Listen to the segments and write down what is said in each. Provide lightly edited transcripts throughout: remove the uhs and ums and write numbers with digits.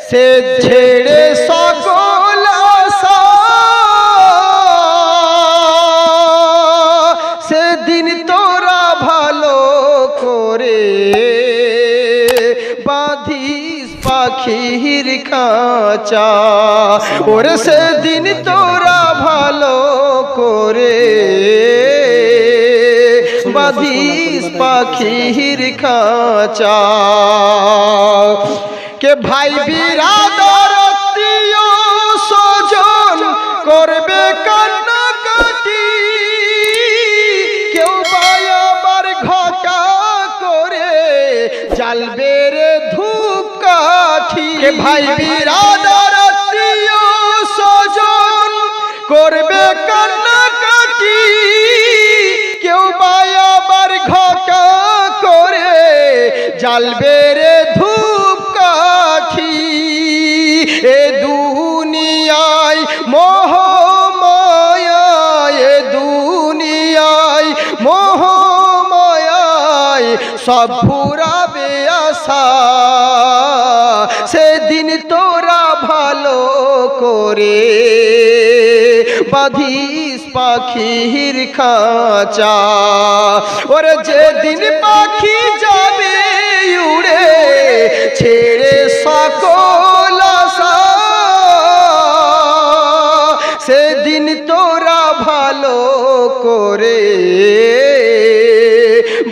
সে ছেড়ে সকল আশা সেদিন তোরা ভালো করে বাঁধিস পাখির খাঁচা। ওরে সেদিন তোরা ভালো করে বাঁধিস পাখির খাঁচা। কে ভাই বিরাদর আত্মীয় স্বজন করবে কান্নাকাটি, কেউ বায়াবার ঘটা করে জ্বালবে রে ধূপকাঠি। কে ভাই বিরাদর আত্মীয় স্বজন করবে কান্নাকাটি, কেউ বায়াবার ঘটা করে জ্বালবে রে ধূপকাঠি। এ দুনিয়ায় মোহমায়ায়, এ দুনিয়ায় মোহমায়ায় সব ফুরাবে আশা। সেদিন তোরা ভালো করে বাঁধিস পাখির খাঁচা। ওরে যেদিন পাখি যাবে উড়ে ছেড়ে সকল আশা, সেদিন তোরা ভালো করে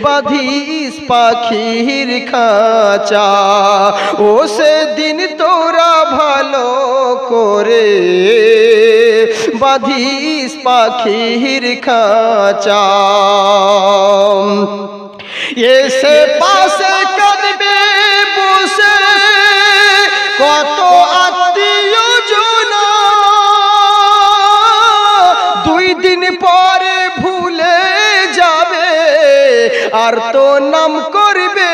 বাঁধিস পাখির খাঁচা। ও সেদিন তোরা ভালো করে বাঁধিস পাখির খাঁচা। এসে পাশে কাঁদবে বসে কত আত্মীয় জনা, দুই দিন পরে ভুলে যাবে আর তো নাম করবে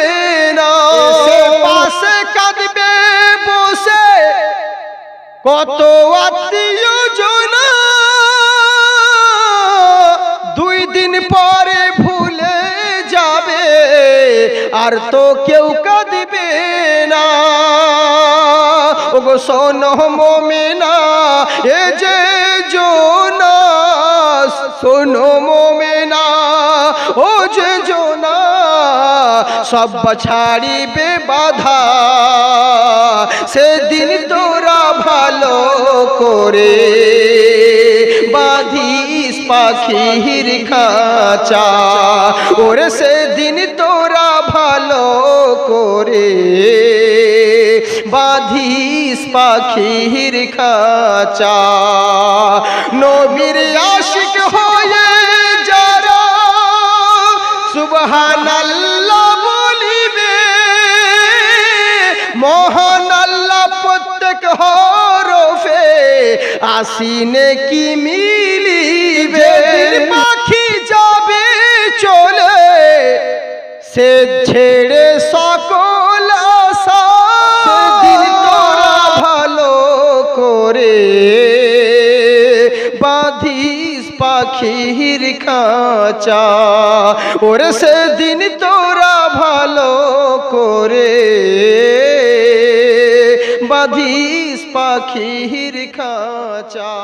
না। এসে পাশে কাঁদবে বসে কত আত্মীয় জনা, দুই দিন পরে ভুলে যাবে আর তো কেউ কাঁদবে না। ওগো শোনো মোমেনা এ যে জোনাস, শোনো মোমেনা ও যে জোনাস, সব ছাড়িবে বাধা। সেদিন তোরা ভালো করে বাঁধিস পাখির খাঁচা। ওরে সেদিন তোরা ভালো করে বাঁধিস পাখির খাঁচা। নবীর আশিক হয়ে যারা সুবহানাল্লাহ বলিবে, মহান আল্লাহ প্রত্যেক হরফে আসিনে কি মিলিবে। পাখি যাবে চলে সে ছেড়ে সকল আশা, সেদিন তোরা ভালো করে বাঁধিস পাখির খাঁচা। ওরে সেদিন তোরা ভালো করে বাঁধিস পাখির খাঁচা।